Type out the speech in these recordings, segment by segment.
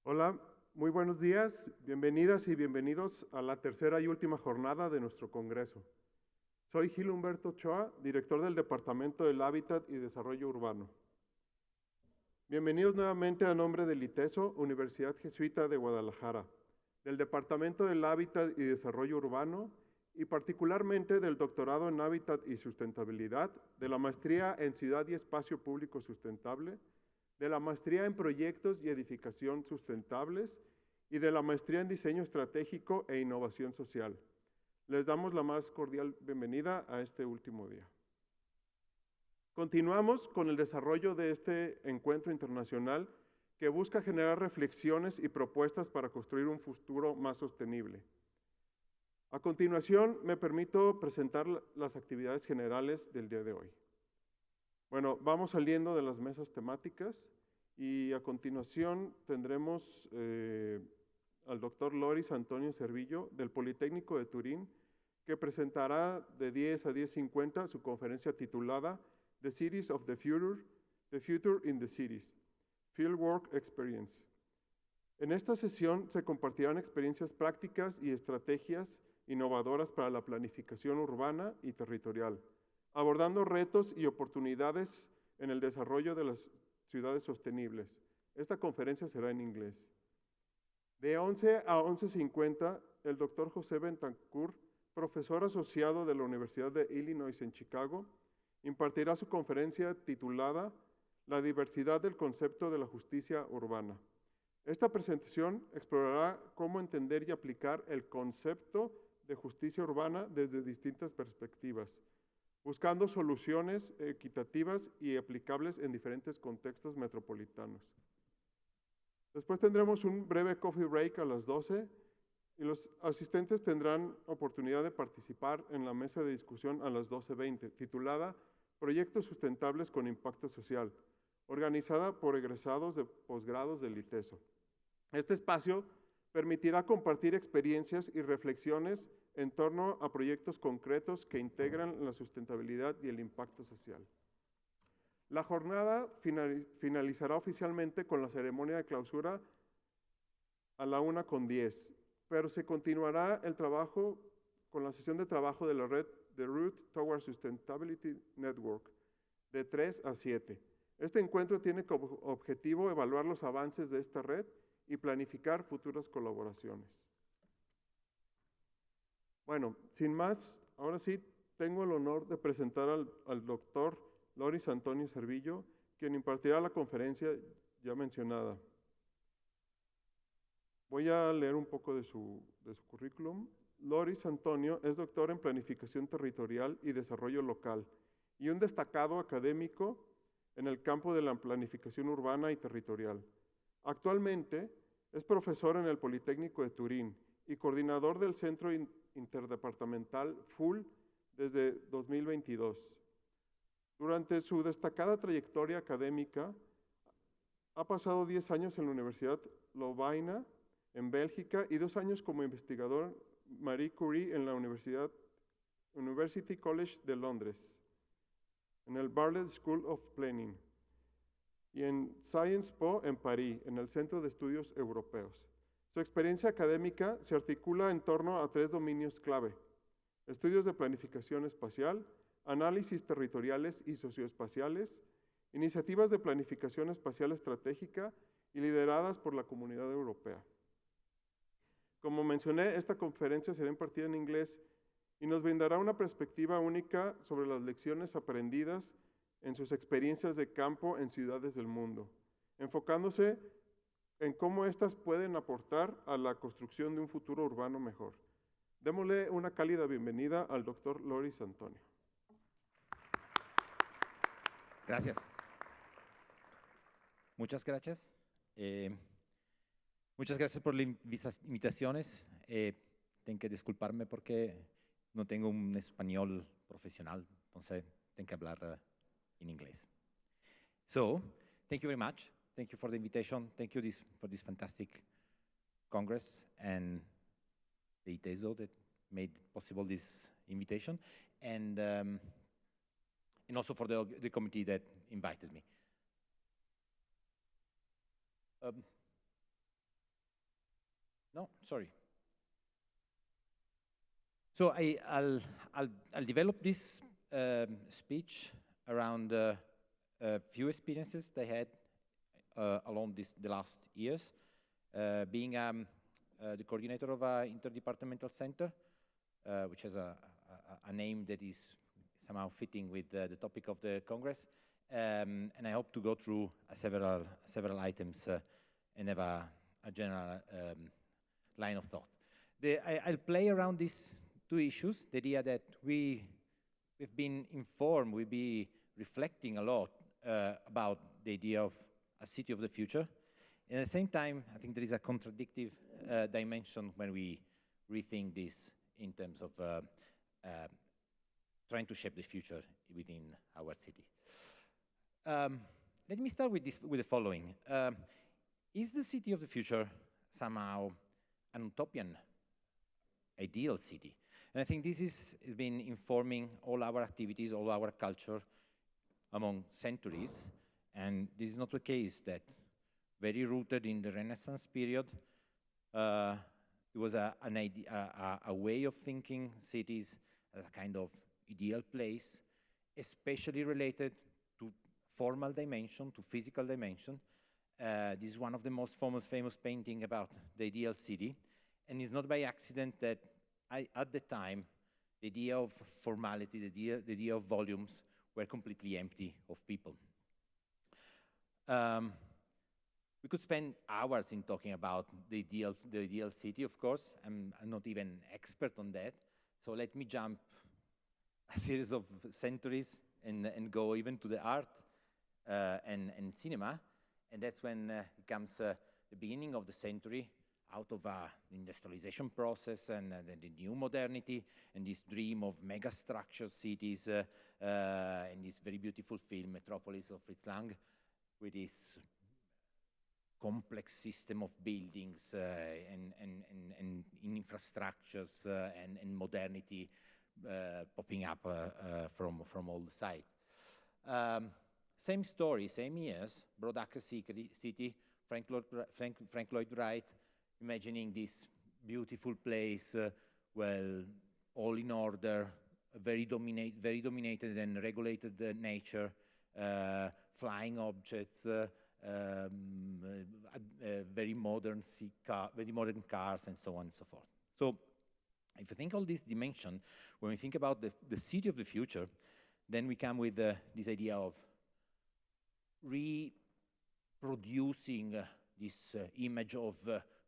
Hola, muy buenos días, bienvenidas y bienvenidos a la tercera y última jornada de nuestro Congreso. Soy Gil Humberto Ochoa, director del Departamento del Hábitat y Desarrollo Urbano. Bienvenidos nuevamente a nombre del ITESO, Universidad Jesuita de Guadalajara, del Departamento del Hábitat y Desarrollo Urbano y particularmente del doctorado en Hábitat y Sustentabilidad, de la maestría en Ciudad y Espacio Público Sustentable, de la maestría en Proyectos y Edificación Sustentables y de la maestría en Diseño Estratégico e Innovación Social. Les damos la más cordial bienvenida a este último día. Continuamos con el desarrollo de este encuentro internacional que busca generar reflexiones y propuestas para construir un futuro más sostenible. A continuación, me permito presentar las actividades generales del día de hoy. Bueno, vamos saliendo de las mesas temáticas y a continuación tendremos al doctor Loris Antonio Servillo del Politécnico de Turín, que presentará de 10 a 10:50 su conferencia titulada The Cities of the Future in the Cities, Fieldwork Experience. En esta sesión se compartirán experiencias prácticas y estrategias innovadoras para la planificación urbana y territorial, abordando retos y oportunidades en el desarrollo de las ciudades sostenibles. Esta conferencia será en inglés. De 11 a 11:50, el doctor José Bentancur, profesor asociado de la Universidad de Illinois en Chicago, impartirá su conferencia titulada La diversidad del concepto de la justicia urbana. Esta presentación explorará cómo entender y aplicar el concepto de justicia urbana desde distintas perspectivas, buscando soluciones equitativas y aplicables en diferentes contextos metropolitanos. Después tendremos un breve coffee break a las 12 y los asistentes tendrán oportunidad de participar en la mesa de discusión a las 12:20, titulada Proyectos Sustentables con Impacto Social, organizada por egresados de posgrados del ITESO. Este espacio permitirá compartir experiencias y reflexiones en torno a proyectos concretos que integran la sustentabilidad y el impacto social. La jornada finalizará oficialmente con la ceremonia de clausura a la 1:10, pero se continuará el trabajo con la sesión de trabajo de la red The Route Towards Sustainability Network de 3 a 7. Este encuentro tiene como objetivo evaluar los avances de esta red y planificar futuras colaboraciones. Bueno, sin más, ahora sí tengo el honor de presentar al doctor Loris Antonio Servillo, quien impartirá la conferencia ya mencionada. Voy a leer un poco de su currículum. Loris Antonio es doctor en Planificación Territorial y Desarrollo Local y un destacado académico en el campo de la planificación urbana y territorial. Actualmente es profesor en el Politécnico de Turín y coordinador del Centro Interdepartamental FUL desde 2022. Durante su destacada trayectoria académica, ha pasado 10 años en la Universidad Lovaina, en Bélgica, y 2 años como investigador Marie Curie en la University College de Londres, en el Bartlett School of Planning, y en Sciences Po en París, en el Centro de Estudios Europeos. Su experiencia académica se articula en torno a 3 dominios clave: estudios de planificación espacial, análisis territoriales y socioespaciales, iniciativas de planificación espacial estratégica y lideradas por la Comunidad Europea. Como mencioné, esta conferencia será impartida en inglés y nos brindará una perspectiva única sobre las lecciones aprendidas en sus experiencias de campo en ciudades del mundo, enfocándose en cómo éstas pueden aportar a la construcción de un futuro urbano mejor. Démosle una cálida bienvenida al doctor Loris Antonio. Gracias. Muchas gracias. Muchas gracias por las invitaciones. Tengo que disculparme porque no tengo un español profesional, entonces tengo que hablar en inglés. So, thank you very much. Thank you for the invitation. Thank you for this fantastic Congress and the ITESO that made possible this invitation, and also for the committee that invited me. No, sorry. So I'll develop this speech around a few experiences they had along the last years, being the coordinator of an interdepartamental center, which has a name that is somehow fitting with the topic of the Congress, and I hope to go through several items and have a general line of thought. I'll play around these two issues, the idea that we've been informed, we'll be reflecting a lot about the idea of a city of the future. And at the same time, I think there is a contradictive dimension when we rethink this in terms of trying to shape the future within our city. Let me start with the following. Is the city of the future somehow an utopian ideal city? And I think this has been informing all our activities, all our culture among centuries. And this is not the case. That very rooted in the Renaissance period, it was a way of thinking cities as a kind of ideal place, especially related to formal dimension, to physical dimension. This is one of the most famous painting about the ideal city. And it's not by accident that at the time, the idea of formality, the idea of volumes were completely empty of people. We could spend hours in talking about the ideal city, of course. I'm not even an expert on that. So let me jump a series of centuries and go even to the art and cinema. And that's when it comes the beginning of the century, out of the industrialization process and the new modernity and this dream of mega-structured cities and this very beautiful film, Metropolis of Fritz Lang, with this complex system of buildings and infrastructures and modernity popping up from all the sides. Same story, same years, Brodacker City, Frank Lloyd Wright, imagining this beautiful place, well, all in order, very dominated and regulated nature, flying objects, very modern cars, and so on and so forth. So, if you think all this dimension, when we think about the city of the future, then we come with this idea of reproducing this image of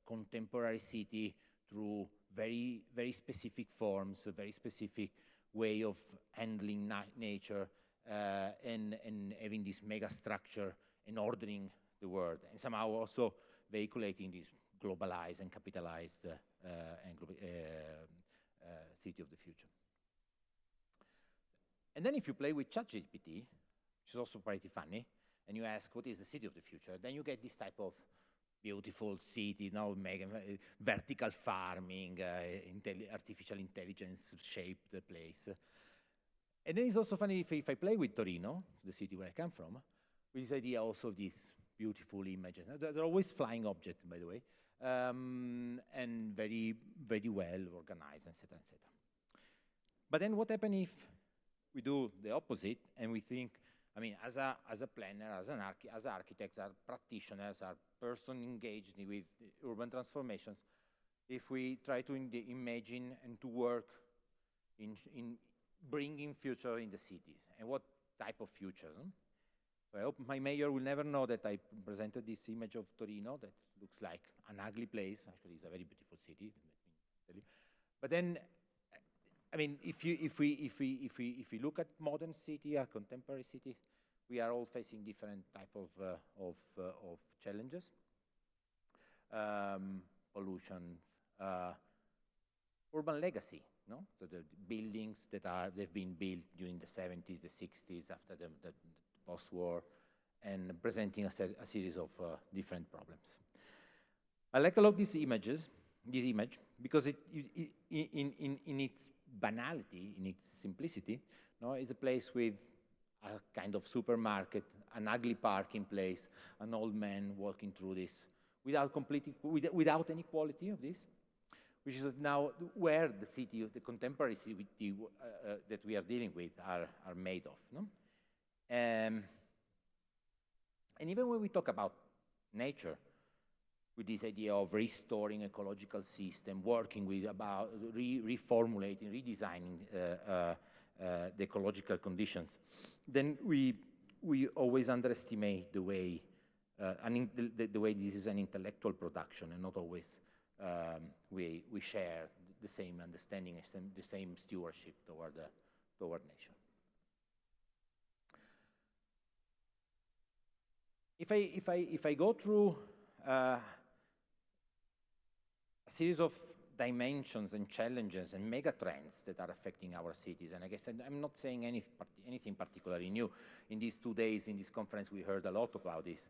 contemporary city through very, very specific forms, a very specific way of handling nature, and having this mega structure and ordering the world, and somehow also vehiculating this globalized and capitalized city of the future. And then if you play with ChatGPT, which is also pretty funny, and you ask what is the city of the future, then you get this type of beautiful city, mega vertical farming, artificial intelligence shaped place. And then it's also funny if I play with Torino, the city where I come from, with this idea also of these beautiful images. They're always flying objects, by the way, and very, very well organized, etc., etc. But then what happens if we do the opposite and we think, I mean, as a planner, as architects, as practitioners, as person engaged with urban transformations, if we try to imagine and to work in bringing future in the cities, and what type of future? I hope my mayor will never know that I presented this image of Torino that looks like an ugly place. Actually, it's a very beautiful city. But then, I mean, if we look at modern city, a contemporary city, we are all facing different type of challenges. Pollution, urban legacy, no? So the buildings they've been built during the 70s, the 60s, after the post-war, and presenting a series of different problems. I like a lot this image, because in its banality, in its simplicity, it's a place with a kind of supermarket, an ugly parking place, an old man walking through this without any quality of this, which is now where the city, the contemporary city that we are dealing with are made of. No? And even when we talk about nature, with this idea of restoring ecological system, working with about reformulating, redesigning the ecological conditions, then we always underestimate the way the way this is an intellectual production, and not always we share the same understanding, the same stewardship toward nature. If I go through a series of dimensions and challenges and mega trends that are affecting our cities, and I guess I'm not saying anything particularly new. In these 2 days in this conference, we heard a lot about this.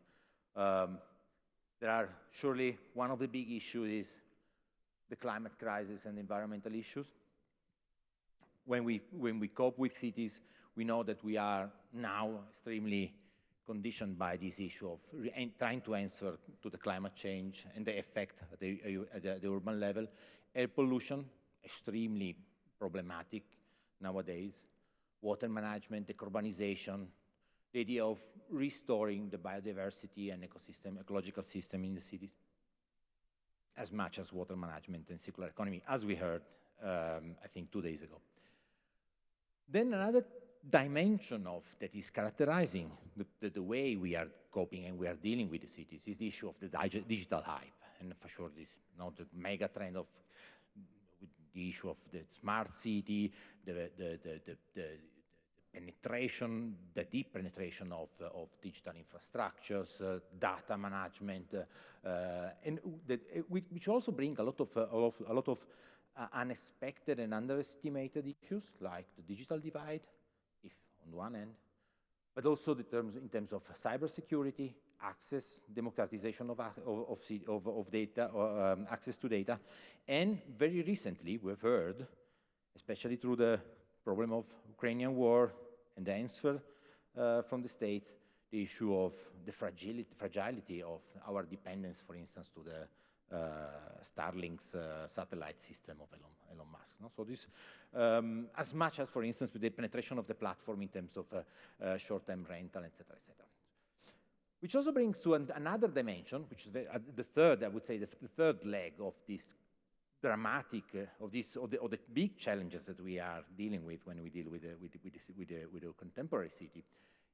There are surely one of the big issues is the climate crisis and environmental issues. When we cope with cities, we know that we are now extremely conditioned by this issue of trying to answer to the climate change and the effect at the urban level. Air pollution, extremely problematic nowadays. Water management, decarbonization, the idea of restoring the biodiversity and ecological system in the cities, as much as water management and circular economy, as we heard, I think 2 days ago. Then another dimension of that is characterizing the way we are coping and we are dealing with the cities is the issue of the digital hype. And for sure, this the mega trend of the issue of the smart city, the penetration, the deep penetration of digital infrastructures, data management, and which also bring a lot of unexpected and underestimated issues like the digital divide, if on one end, but also in terms of cybersecurity, access, democratization of data, access to data, and very recently we've heard, especially through the problem of Ukrainian war and the answer from the states, the issue of the fragility of our dependence, for instance, to the Starlink's satellite system of Elon Musk. No? So this, as much as, for instance, with the penetration of the platform in terms of short-term rental, etc., etc. Which also brings to another dimension, which is the third, I would say, the third leg of this dramatic, of the big challenges that we are dealing with when we deal with the contemporary city,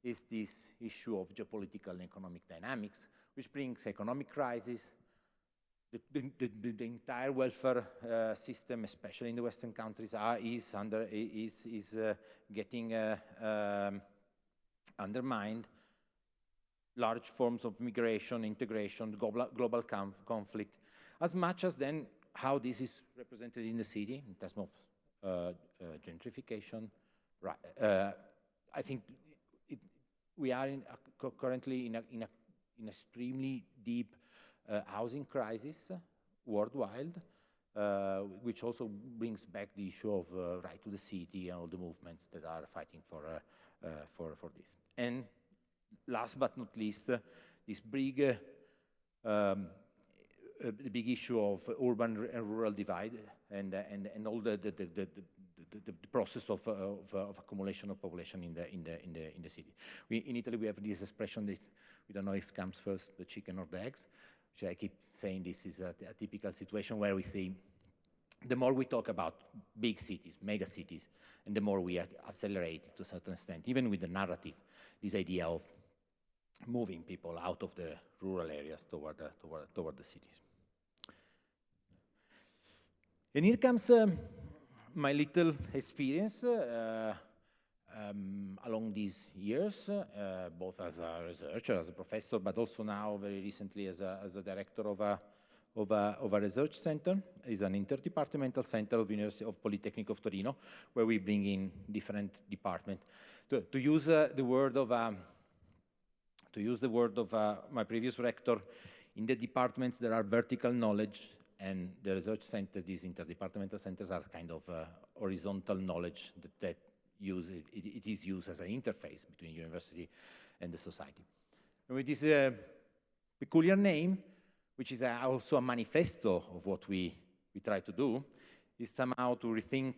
is this issue of geopolitical and economic dynamics, which brings economic crisis. The entire welfare system, especially in the Western countries, is getting undermined. Large forms of migration, integration, global conflict, as much as then how this is represented in the city in terms of gentrification. Right. I think we are currently in an extremely deep housing crisis worldwide, which also brings back the issue of right to the city and all the movements that are fighting for this. And last but not least, this big issue of urban and rural divide and all the process of accumulation of population in the city. In Italy, we have this expression that we don't know if it comes first, the chicken or the eggs, which I keep saying this is a typical situation where we see the more we talk about big cities, mega cities, and the more we accelerate to a certain extent, even with the narrative, this idea of moving people out of the rural areas toward the cities. And here comes my little experience along these years, both as a researcher, as a professor, but also now very recently as a director of a research center. It's an interdepartamental center of University of Politécnico de Turín, where we bring in different departments. To use the word of my previous rector, in the departments there are vertical knowledge, and the research centers, these interdepartmental centers, are kind of horizontal knowledge that it is used as an interface between university and the society. And with this peculiar name, which is also a manifesto of what we try to do, is somehow to rethink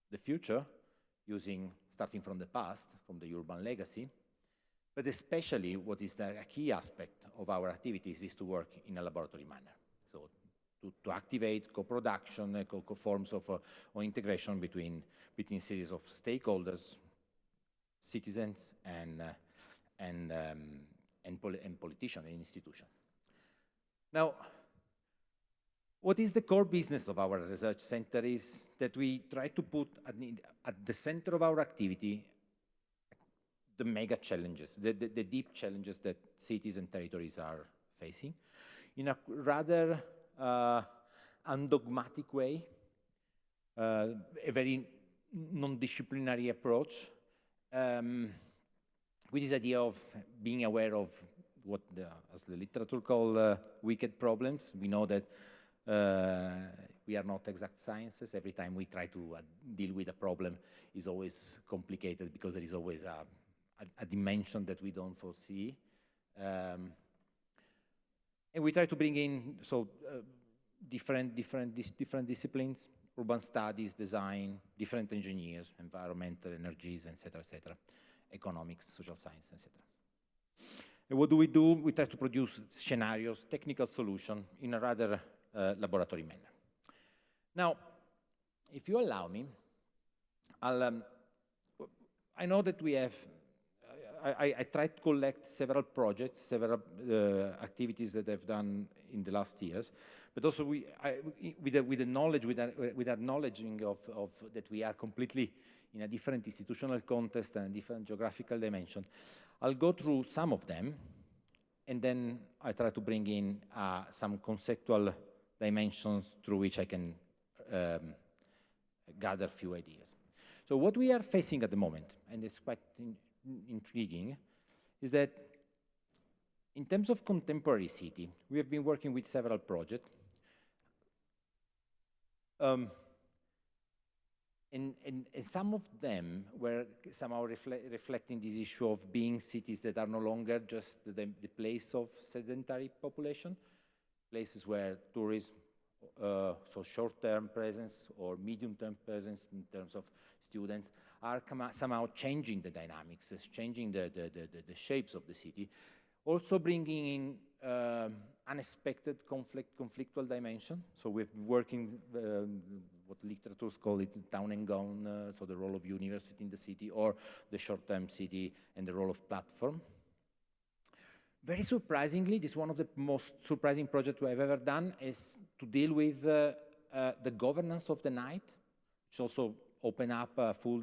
the future starting from the past, from the urban legacy, but especially what is a key aspect of our activities is to work in a laboratory manner. So to activate co-production, forms of or integration between series of stakeholders, citizens, and politicians and institutions. Now, what is the core business of our research center is that we try to put at the center of our activity the mega challenges, the deep challenges that cities and territories are facing in a rather undogmatic way, a very non-disciplinary approach, with this idea of being aware of what, as the literature calls, wicked problems. We know that we are not exact sciences. Every time we try to deal with a problem is always complicated because there is always a dimension that we don't foresee. And we try to bring in different disciplines, urban studies, design, different engineers, environmental, energies, etc., economics, social science, etc. And what do? We try to produce scenarios, technical solutions in a rather laboratory manner. Now, if you allow me, I know that we have, I tried to collect several projects, several activities that I've done in the last years, but also with the acknowledging of that we are completely in a different institutional context and a different geographical dimension. I'll go through some of them, and then I try to bring in some conceptual dimensions through which I can gather a few ideas. So what we are facing at the moment, and it's quite intriguing, is that in terms of contemporary city, we have been working with several projects. And some of them were somehow reflecting this issue of being cities that are no longer just the place of sedentary population, places where tourism, so short-term presence or medium-term presence in terms of students are somehow changing the dynamics, changing the shapes of the city, also bringing in unexpected conflictual dimension. So we've been working what literatures call it town and gone, so the role of university in the city, or the short-term city and the role of platform. Very surprisingly, this is one of the most surprising projects we have ever done, is to deal with the governance of the night, which also open up a full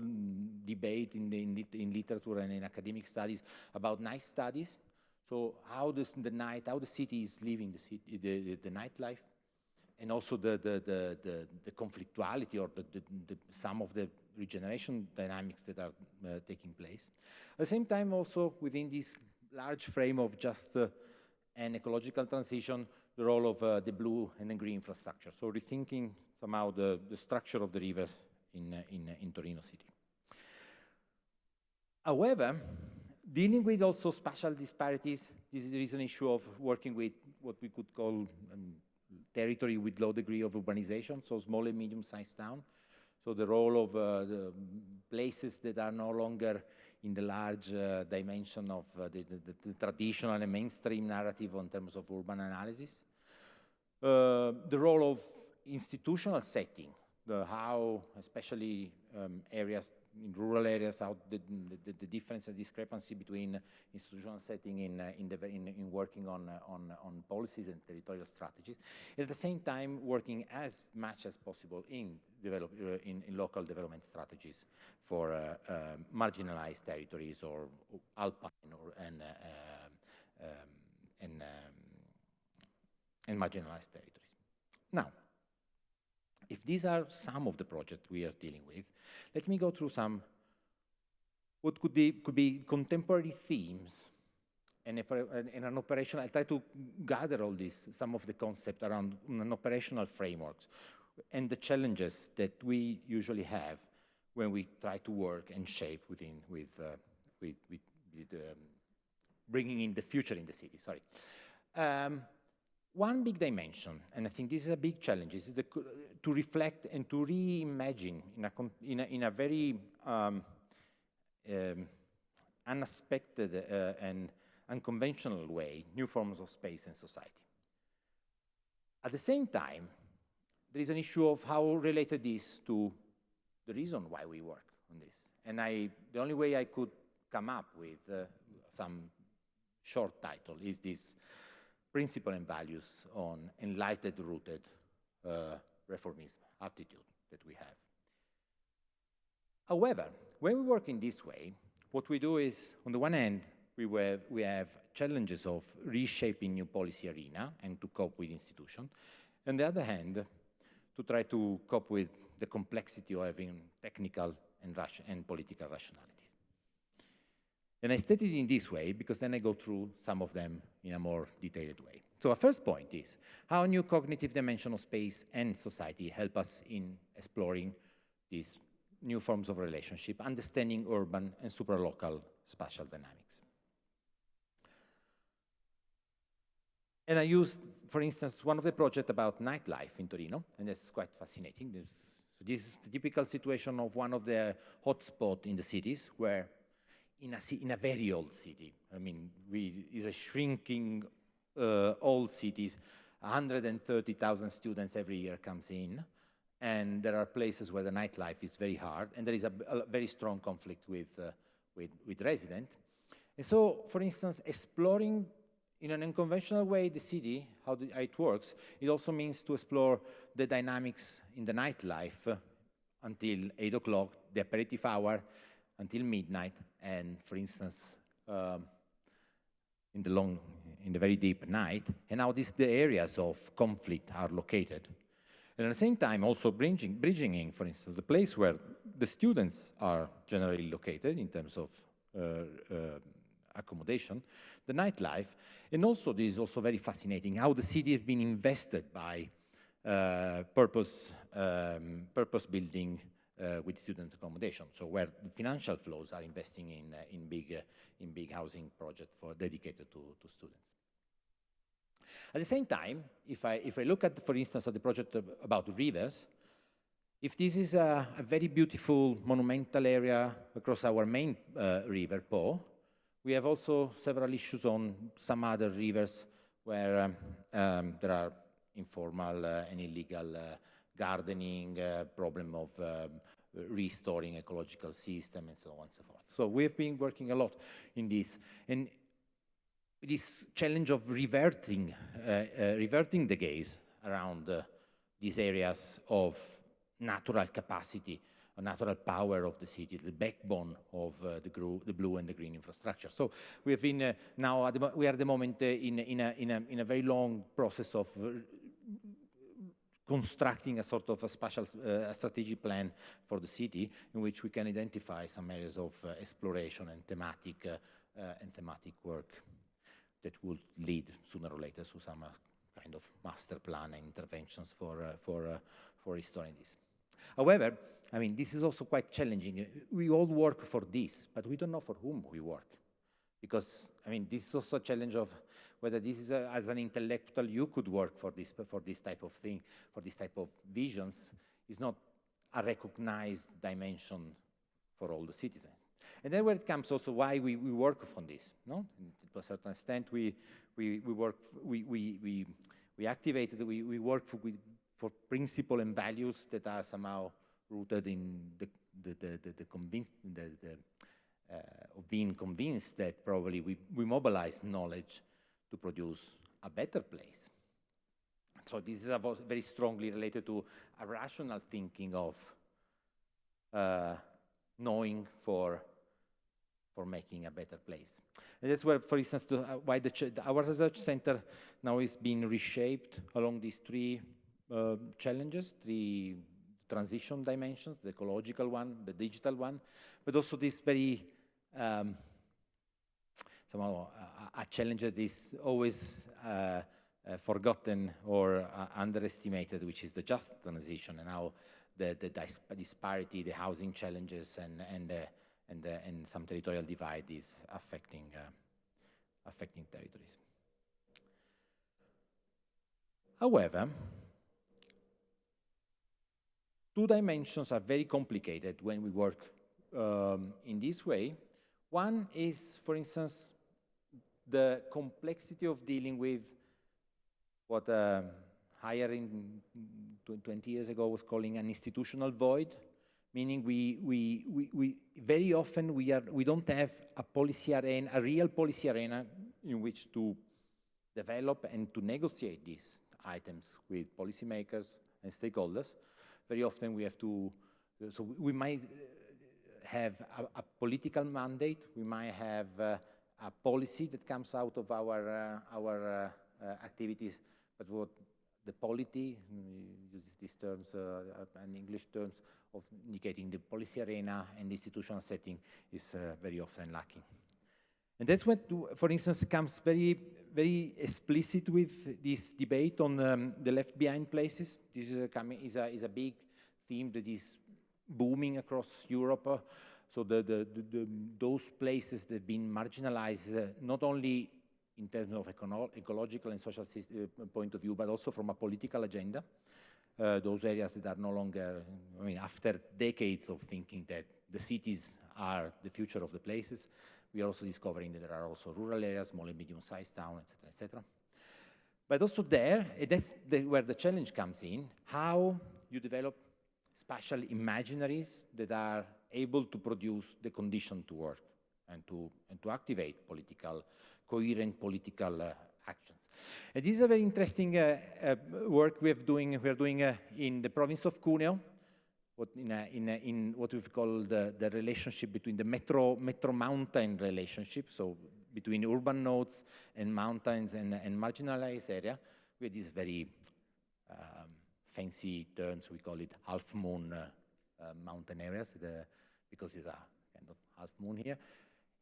debate in literature and in academic studies about night studies. So how the city is living the nightlife, and also the conflictuality or some of the regeneration dynamics that are taking place. At the same time, also within this large frame of just an ecological transition, the role of the blue and the green infrastructure. So rethinking somehow the structure of the rivers in Torino City. However, dealing with also spatial disparities, this is an issue of working with what we could call territory with low degree of urbanization, so small and medium-sized town. So the role of the places that are no longer in the large dimension of the traditional and mainstream narrative in terms of urban analysis. The role of institutional setting, how especially areas in rural areas, how the difference and discrepancy between institutional setting in working on policies and territorial strategies, at the same time working as much as possible in local development strategies for marginalized territories or alpine and marginalized territories. Now, if these are some of the projects we are dealing with, let me go through some what could be contemporary themes and an operational. I try to gather all this, some of the concepts around an operational frameworks and the challenges that we usually have when we try to work and shape with bringing in the future in the city. Sorry. one big dimension, and I think this is a big challenge, is to reflect and to reimagine in a very unexpected and unconventional way new forms of space and society. At the same time, there is an issue of how related this to the reason why we work on this. And the only way I could come up with some short title is this principle and values on enlightened, rooted reformism attitude that we have. However, when we work in this way, what we do is, on the one hand, we have challenges of reshaping new policy arena and to cope with institutions. On the other hand, to try to cope with the complexity of having technical and political rationalities. And I state it in this way because then I go through some of them in a more detailed way. So our first point is how a new cognitive dimension of space and society help us in exploring these new forms of relationship, understanding urban and supralocal spatial dynamics. And I used, for instance, one of the projects about nightlife in Torino, and that's quite fascinating. This is the typical situation of one of the hotspots in the cities where in a very old city, I mean, it's a shrinking old cities, 130,000 students every year comes in, and there are places where the nightlife is very hard, and there is a very strong conflict with residents. And so, for instance, exploring in an unconventional way the city, how it works, it also means to explore the dynamics in the nightlife until 8 o'clock, the aperitif hour, until midnight, and for instance, in the very deep night, and how the areas of conflict are located. And at the same time, also bridging in, for instance, the place where the students are generally located in terms of accommodation, the nightlife, and also this is also very fascinating, how the city has been invested by purpose building with student accommodation. So where the financial flows are investing in big housing projects dedicated to students. At the same time, if I look at, for instance, at the project about rivers, if this is a very beautiful monumental area across our main river, Po, we have also several issues on some other rivers where there are informal and illegal gardening, problem of restoring ecological system, and so on and so forth. So we have been working a lot in this. And this challenge of reverting the gaze around these areas of natural capacity, a natural power of the city, the backbone of the blue and the green infrastructure. So we have been now we are at the moment in a very long process of constructing a sort of a spatial strategic plan for the city in which we can identify some areas of exploration and thematic work that will lead sooner or later to some kind of master plan and interventions for restoring this. However, I mean, this is also quite challenging. We all work for this, but we don't know for whom we work. Because, I mean, this is also a challenge of whether this is, as an intellectual, you could work for this type of thing, for this type of visions, is not a recognized dimension for all the citizens. And then when it comes also why we work on this, no? To a certain extent, we work for principles and values that are somehow rooted in of being convinced that probably we mobilize knowledge to produce a better place. So this is very strongly related to a rational thinking of knowing for making a better place. And that's where, for instance, why our research center now is being reshaped along these three challenges, three transition dimensions, the ecological one, the digital one, but also this very somehow a challenge that is always forgotten or underestimated, which is the just transition, and how the disparity, the housing challenges, and some territorial divide is affecting territories. However, two dimensions are very complicated when we work in this way. One is, for instance, the complexity of dealing with what hiring 20 years ago was calling an institutional void, meaning we very often we don't have a policy arena, a real policy arena in which to develop and to negotiate these items with policymakers and stakeholders. Very often we have to, so we might have a political mandate, we might have a policy that comes out of our activities, but what the polity, uses these terms and English terms of indicating the policy arena and the institutional setting is very often lacking. And that's what, for instance, comes very, very explicit with this debate on the left behind places. This is a big theme that is booming across Europe. So those places that have been marginalized, not only in terms of ecological and social point of view, but also from a political agenda. Those areas that are no longer, I mean, after decades of thinking that the cities are the future of the places, we are also discovering that there are also rural areas, small and medium-sized towns, etc., etc. But also there, that's where the challenge comes in, how you develop spatial imaginaries that are able to produce the condition to work and to activate coherent political actions. And this is a very interesting work we are doing in the province of Cuneo, in what we've called the relationship between the metro-mountain relationship, so between urban nodes and mountains and marginalized area. We have these very fancy terms, we call it half-moon mountain areas, because it's a kind of half-moon here.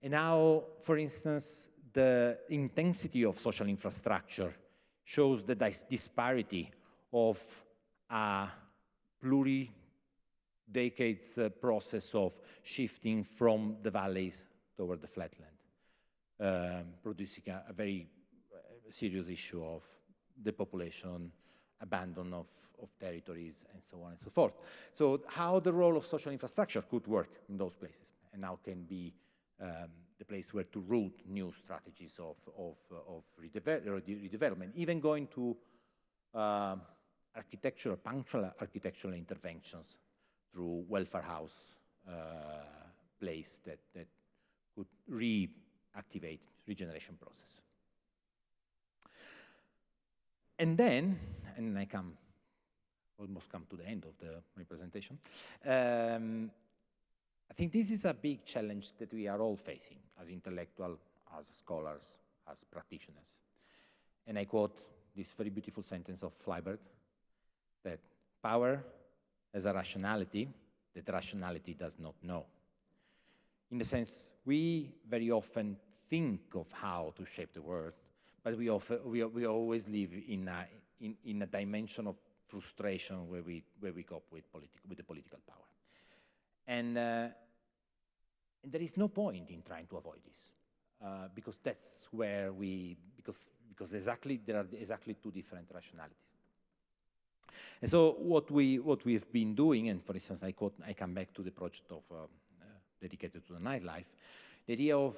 And now, for instance, the intensity of social infrastructure shows the disparity of a decades process of shifting from the valleys toward the flatland, producing a very serious issue of depopulation, abandon of territories, and so on and so forth. So how the role of social infrastructure could work in those places, and now can be the place where to root new strategies of redevelopment, even going to punctual architectural interventions through welfare house place that could reactivate regeneration process. And then, and I almost come to the end of my presentation, I think this is a big challenge that we are all facing as intellectuals, as scholars, as practitioners. And I quote this very beautiful sentence of Freiberg, that power has a rationality that rationality does not know. In the sense, we very often think of how to shape the world, but we always live in a dimension of frustration where we cope with the political power. And there is no point in trying to avoid this, because that's where because there are exactly two different rationalities. And so what we've been doing, and for instance, I come back to the project of dedicated to the nightlife, the idea of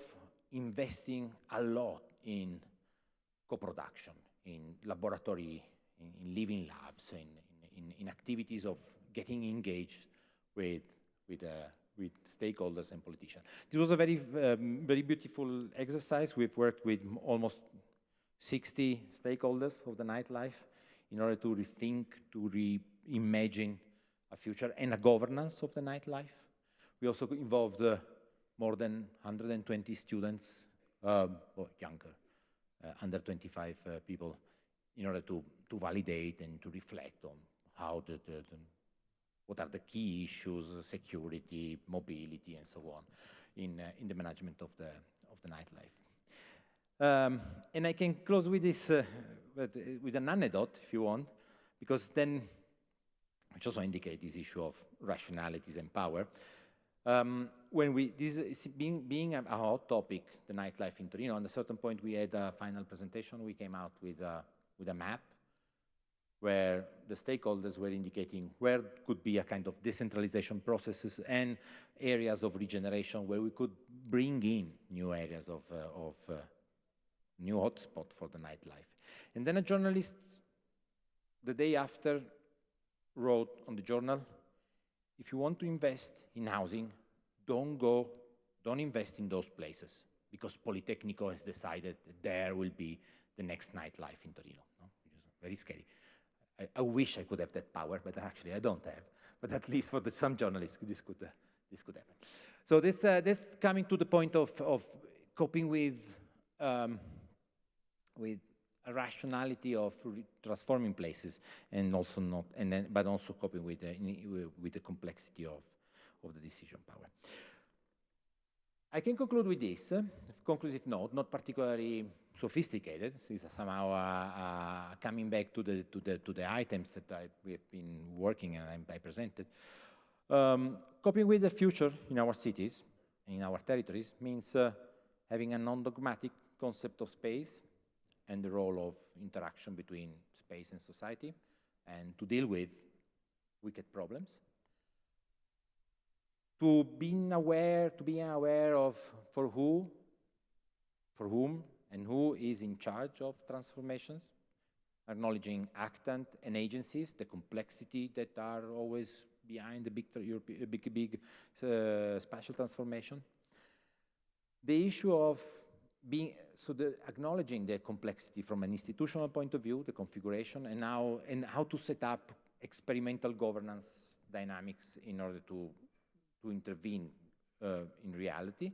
investing a lot in co-production, in laboratory, in living labs, in activities of getting engaged with stakeholders and politicians. This was a very, very beautiful exercise. We've worked with almost 60 stakeholders of the nightlife in order to rethink, to reimagine a future and a governance of the nightlife. We also involved more than 120 students, or younger, under 25 people, in order to validate and to reflect on how what are the key issues, security, mobility, and so on, in the management of the nightlife. And I can close with this, with an anecdote, if you want, because then, which also indicates this issue of rationalities and power. This is being a hot topic, the nightlife in Torino, at a certain point we had a final presentation. We came out with a map where the stakeholders were indicating where could be a kind of decentralization processes and areas of regeneration where we could bring in new areas of new hotspot for the nightlife. And then a journalist, the day after, wrote on the journal, if you want to invest in housing, don't invest in those places, because Politécnico has decided that there will be the next nightlife in Torino. No? Which is very scary. I wish I could have that power, but actually I don't have. But at least for some journalists, this could happen. So this coming to the point of coping with a rationality of transforming places, and also but also coping with the complexity of the decision power. I can conclude with this conclusive note, not particularly sophisticated. This is somehow coming back to the items that we have been working and I presented. Coping with the future in our cities, in our territories, means having a non-dogmatic concept of space and the role of interaction between space and society, and to deal with wicked problems. To being aware of for whom, and who is in charge of transformations, acknowledging actants and agencies, the complexity that are always behind the big spatial transformation. The issue of acknowledging the complexity from an institutional point of view, the configuration, and how to set up experimental governance dynamics in order to intervene in reality.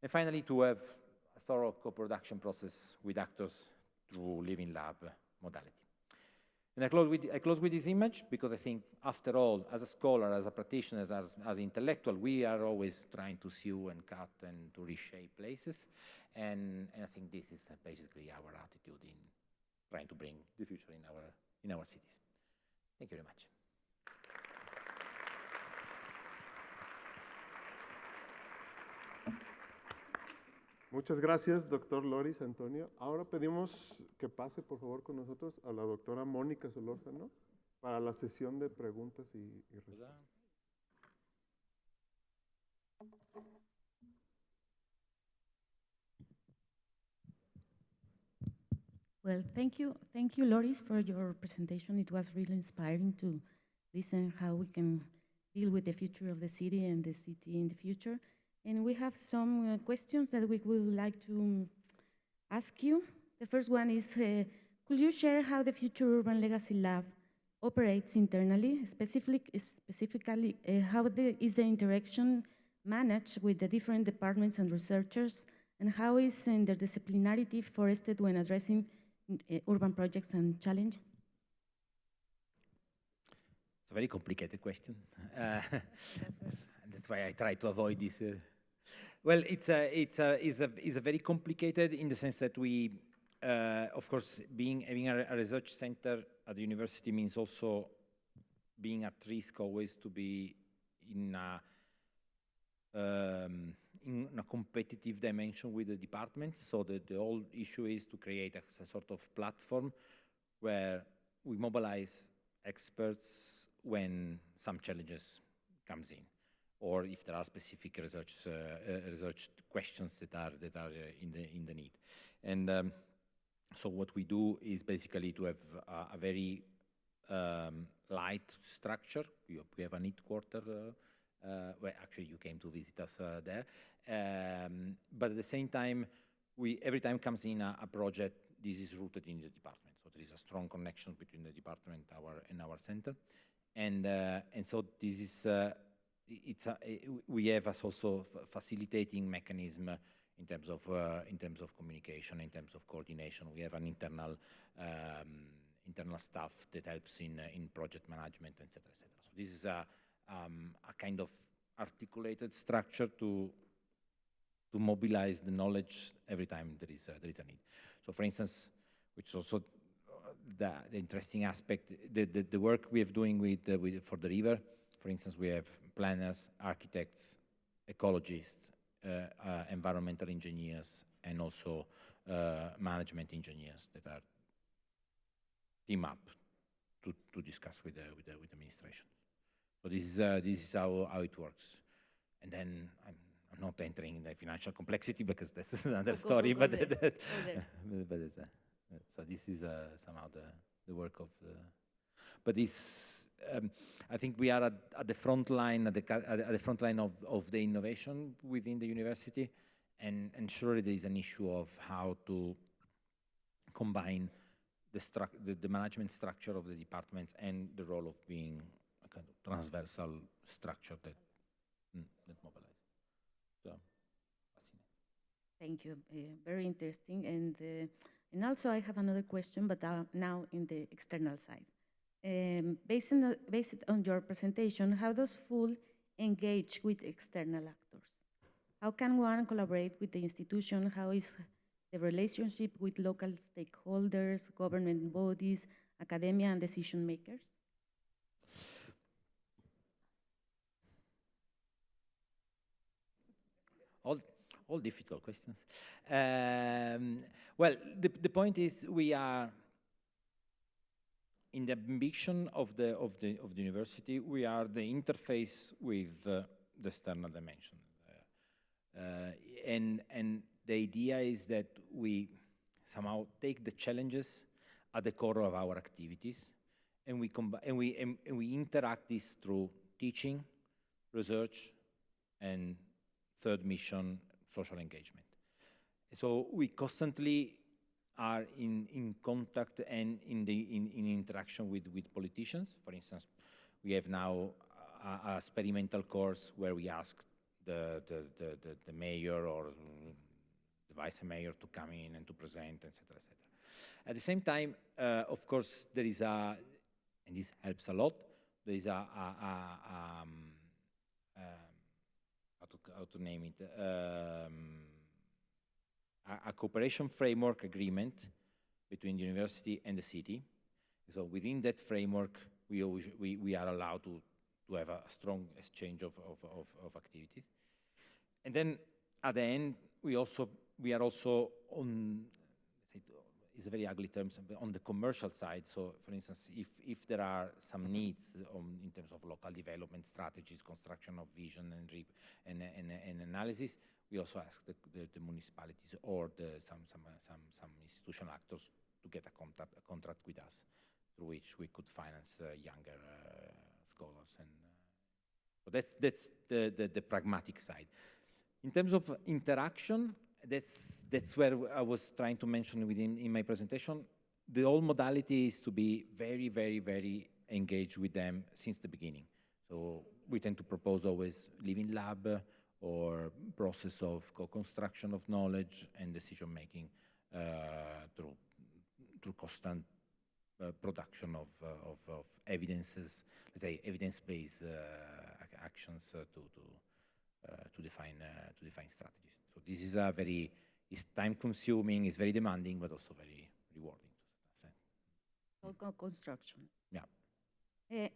And finally, to have a thorough co-production process with actors through living lab modality. And I close with this image because I think, after all, as a scholar, as a practitioner, as an intellectual, we are always trying to sew and cut and to reshape places. And I think this is basically our attitude in trying to bring the future in our cities. Thank you very much. Muchas gracias, doctor Loris Antonio. Ahora pedimos que pase, por favor, con nosotros a la doctora Mónica Solórzano para la sesión de preguntas y respuestas. Well, thank you, Loris, for your presentation. It was really inspiring to listen how we can deal with the future of the city and the city in the future. And we have some questions that we would like to ask you. The first one is, could you share how the Future Urban Legacy Lab operates internally? Specifically, how is the interaction managed with the different departments and researchers, and how is interdisciplinarity forested when addressing urban projects and challenges? It's a very complicated question. That's why I try to avoid this. Well, it's a very complicated in the sense that we, of course, having a research center at the university means also being at risk always to be in a competitive dimension with the departments. So the whole issue is to create a sort of platform where we mobilize experts when some challenges comes in, or if there are specific research questions that are in the need. And so what we do is basically to have a very light structure. We have an headquarter where actually you came to visit us there. But at the same time, every time comes in a project, this is rooted in the department. So there is a strong connection between the department and our center. And so this is, we have also facilitating mechanism in terms of communication, in terms of coordination. We have an internal staff that helps in project management, etc., etc. So this is a kind of articulated structure to mobilize the knowledge every time there is a need. So, for instance, which is also the interesting aspect, the work we have doing for the river. For instance, we have planners, architects, ecologists, environmental engineers, and also management engineers that are team up to discuss with the administration. So this is how it works. And then I'm not entering the financial complexity because that's another story. But so this is somehow the work of. But this, I think we are at the front line, at the front line of the innovation within the university, and surely there is an issue of how to combine the management structure of the departments and the role of being a kind of transversal structure that mobilizes. So, fascinating. Thank you. Very interesting. And also I have another question, but now in the external side. Based on your presentation, how does FUL engage with external actors? How can one collaborate with the institution? How is the relationship with local stakeholders, government bodies, academia, and decision makers? All difficult questions. Well, the point is we are, in the ambition of the university, we are the interface with the external dimension. And the idea is that we somehow take the challenges at the core of our activities, and we interact this through teaching, research, and third mission, social engagement. So we constantly are in contact and in interaction with politicians. For instance, we have now a experimental course where we ask the mayor or the vice mayor to come in and to present, etc., etc. At the same time, of course, there is and this helps a lot, there is how to name it, a cooperation framework agreement between the university and the city. So within that framework, we are allowed to have a strong exchange of activities. And then at the end, we are also on, it's a very ugly term, on the commercial side. So for instance, if there are some needs in terms of local development strategies, construction of vision and analysis, we also ask the municipalities or some institutional actors to get a contract with us, through which we could finance younger scholars. And so that's the pragmatic side. In terms of interaction, that's where I was trying to mention in my presentation. The whole modality is to be very, very, very engaged with them since the beginning. So we tend to propose always living lab or process of co-construction of knowledge and decision-making through constant production of evidences, let's say evidence-based actions to define strategies. So this is it's time-consuming, it's very demanding, but also very rewarding to some extent. Co-construction. Yeah.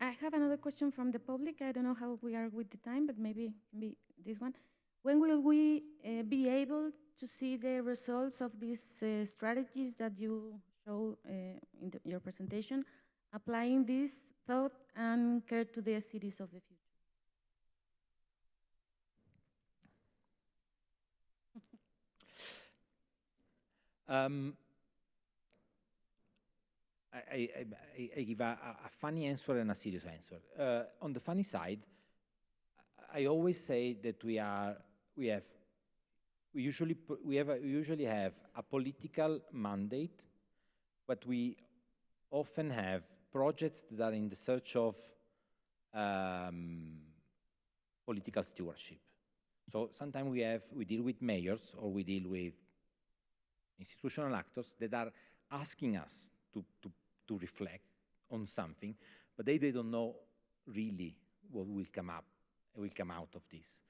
I have another question from the public. I don't know how we are with the time, but maybe it can be this one. When will we be able to see the results of these strategies that you show in your presentation, applying this thought and care to the cities of the future? I give a funny answer and a serious answer. On the funny side, I always say that we usually have a political mandate, but we often have projects that are in the search of political stewardship. So sometimes we deal with mayors or we deal with institutional actors that are asking us to reflect on something, but they don't know really what will come out of this.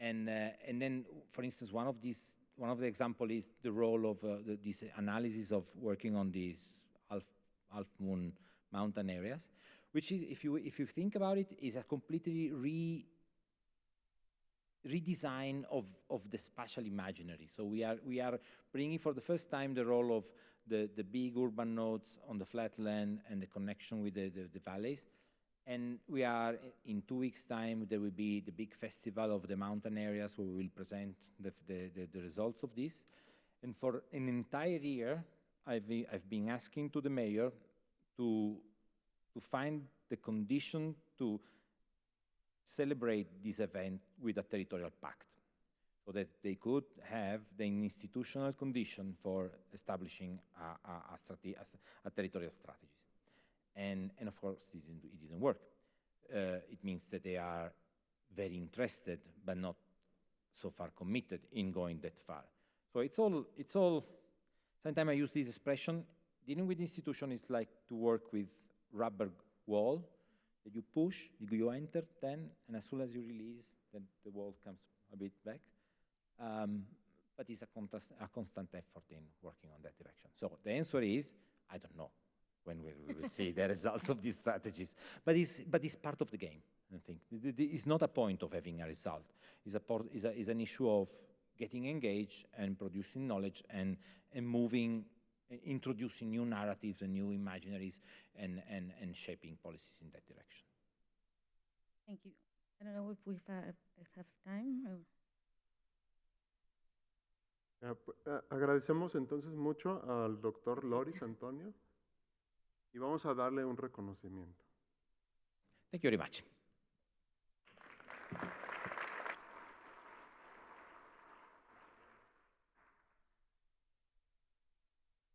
And then, for instance, one of the examples is the role of this analysis of working on these half moon mountain areas, which is, if you think about it, is a completely redesign of the spatial imaginary. So we are bringing for the first time the role of the big urban nodes on the flatland and the connection with the valleys. And we are, in 2 weeks' time, there will be the big festival of the mountain areas where we will present the results of this. And for an entire year, I've been asking to the mayor to find the condition to celebrate this event with a territorial pact, so that they could have the institutional condition for establishing a territorial strategies. And of course, it didn't work. It means that they are very interested, but not so far committed in going that far. So it's all. Sometimes I use this expression, dealing with institution is like to work with rubber wall that you push, you enter, then, and as soon as you release, then the wall comes a bit back. But it's a constant effort in working on that direction. So the answer is, I don't know when we will see the results of these strategies. But it's part of the game, I think. It's not a point of having a result. It's an issue of getting engaged and producing knowledge and moving, introducing new narratives and new imaginaries and shaping policies in that direction. Thank you. I don't know if we have time. Agradecemos entonces mucho al doctor Loris Antonio y vamos a darle un reconocimiento. Thank you very much.